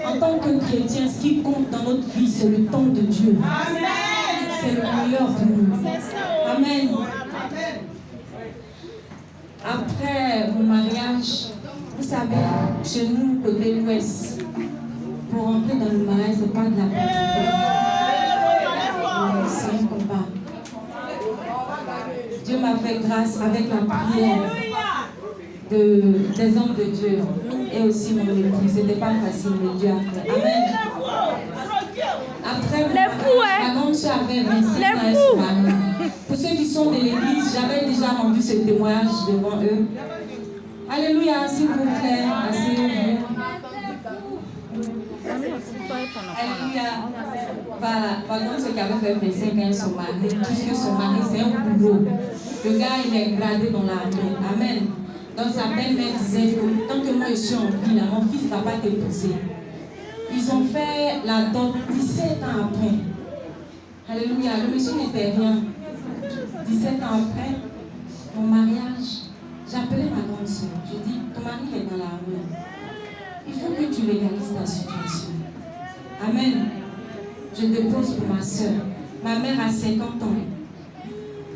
En tant que chrétien, ce qui compte dans notre vie, c'est le temps de Dieu. C'est le meilleur pour nous. Amen. Après mon mariage, vous savez, chez nous, côté l'Ouest, pour rentrer dans le mariage, ce n'est pas de la place. C'est un combat. Dieu m'a fait grâce avec la prière des hommes de Dieu et aussi mon époux. Ce n'était pas facile, mais Dieu a fait. Amen. Après, ma grande soeur avait 25 ans. Pour ceux qui sont de l'église, j'avais déjà rendu ce témoignage devant eux. Alléluia, s'il vous plaît, asseyez-vous. Alléluia. Voilà, par contre, ce qui avait fait 25 ans, son mari, puisque son mari, c'est un boulot. Le gars, il est gradé dans l'armée. Amen. Donc, sa belle-mère disait que tant que moi je suis en vie, là, mon fils ne va pas t'épouser. Ils ont fait la dot 17 ans après. Alléluia, le monsieur n'était rien. 17 ans après, mon mariage, j'ai appelé ma grande soeur. Je dis, ton mari est dans l'armée. Il faut que tu légalises ta situation. Amen. Je dépose pour ma soeur. Ma mère a 50 ans.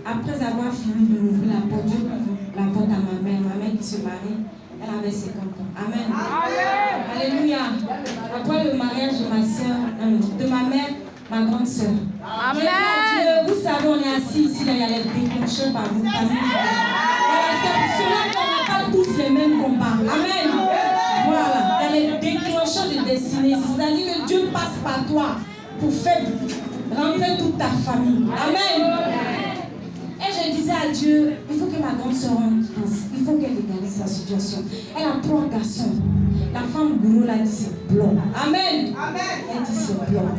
Après avoir fini de m'ouvrir la porte, Dieu ouvre la porte à ma mère qui se marie, elle avait 50 ans. Amen. Alléluia. Après le mariage de ma soeur, de ma mère, ma grande soeur. Amen. Dieu, vous savez, on est assis ici, là, il y a les déclencheurs par vous. Voilà, c'est pour cela qu'on n'a pas tous les mêmes combats. Amen. Voilà, il y a les déclencheurs de destinée. C'est-à-dire que Dieu passe par toi pour faire rentrer toute ta famille. Amen. Et je disais à Dieu, il faut que ma grande soeur rentre, il faut qu'elle légalise sa situation. Elle a 3 garçons. La femme boulot l'a dit c'est blanc. Amen. Elle dit c'est blanc.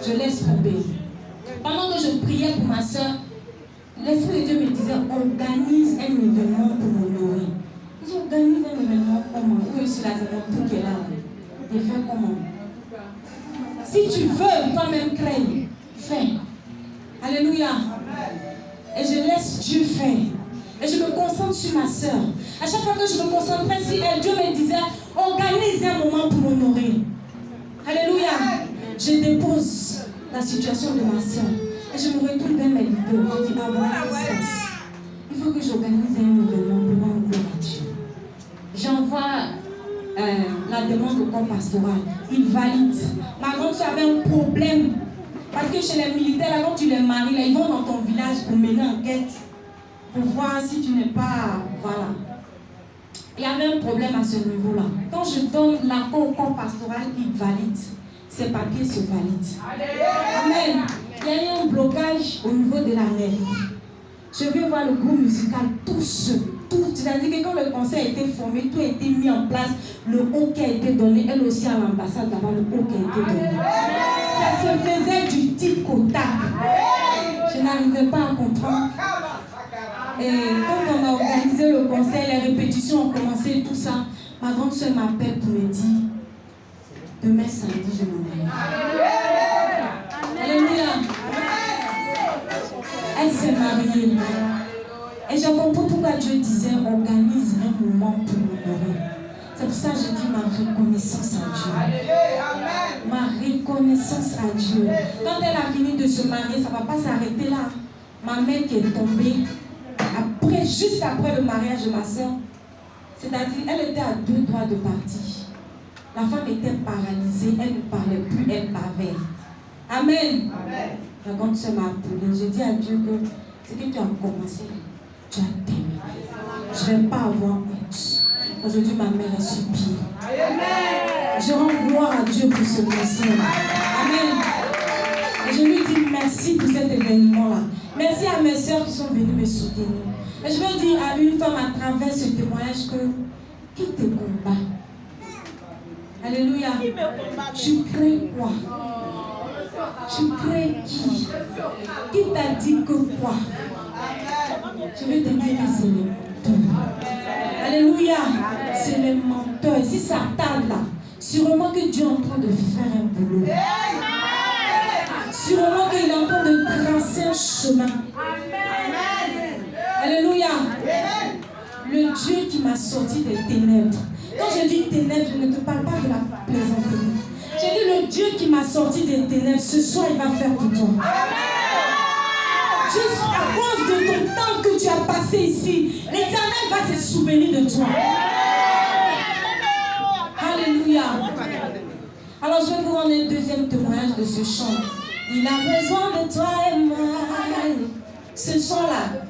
Je laisse tomber. Pendant que je priais pour ma soeur, l'Esprit de Dieu me disait, organise un événement pour m'honorer. Je dis, organise un événement comment? Oui, je suis là, c'est mon tout qui est là. Et fais comment? Si tu veux toi-même créer, fais. Alléluia. Et je laisse Dieu faire. Et je me concentre sur ma soeur. À chaque fois que je me concentrais sur elle, Dieu me disait, organise un moment pour m'honorer. Alléluia. Je dépose la situation de ma soeur. Et je me retourne vers mes leaders. Je dis, ah voilà ce qui se passe. Il faut que j'organise un événement pour rendre gloire à Dieu. J'envoie la demande au corps pastoral. Il valide. Ma grande soeur avait un problème. Parce que chez les militaires, là, quand tu les maries, là, ils vont dans ton village pour mener enquête. Pour voir si tu n'es pas... Voilà. Il y avait un problème à ce niveau-là. Quand je donne l'accord au corps pastoral, il valide. Ces papiers se valident. Amen. Il y a eu un blocage au niveau de la mairie. Je vais voir le groupe musical, tous. C'est-à-dire que quand le conseil a été formé, tout a été mis en place, le OK a été donné, elle aussi à l'ambassade là-bas, le OK a été donné. Ça se faisait du tic au tac. Je n'arrivais pas à comprendre. Et quand on a organisé le conseil, les répétitions ont commencé, tout ça, ma grande soeur m'appelle pour me dire, demain samedi, je m'en vais. Alléluia. Elle s'est mariée. Et j'ai compris pourquoi Dieu disait organise un moment pour m'honorer. C'est pour ça que je dis ma reconnaissance à Dieu. Ma reconnaissance à Dieu. Quand elle a fini de se marier, ça ne va pas s'arrêter là. Ma mère qui est tombée, après, juste après le mariage de ma soeur, c'est-à-dire elle était à 2 doigts de partir. La femme était paralysée, elle ne parlait plus, elle bavait. Amen. La grande soeur m'a appelé. J'ai dit à Dieu que ce que tu as commencé, tu as terminé. Je ne vais pas avoir honte. Aujourd'hui, ma mère est sur pied. Je rends gloire à Dieu pour ce conseil. Amen. Et je lui dis merci pour cet événement-là. Merci à mes soeurs qui sont venues me soutenir. Et je veux dire à une femme à travers ce témoignage que qui te combat? Alléluia. Tu crées quoi? Tu crées qui? Qui t'a dit que quoi? Je vais te dire que c'est les menteurs. Alléluia. C'est les menteurs. Et si ça tarde là, sûrement que Dieu est en train de faire un boulot. Sûrement qu'il est en train de tracer un chemin. Alléluia. Le Dieu qui m'a sorti des ténèbres. Quand je dis ténèbres, je ne te parle pas de la plaisanterie. Dieu qui m'a sorti des ténèbres, ce soir, il va faire pour toi. Juste à cause de ton temps que tu as passé ici, l'Éternel va se souvenir de toi. Alléluia. Alors je vais vous rendre un deuxième témoignage de ce chant. Il a besoin de toi et moi. Ce chant-là,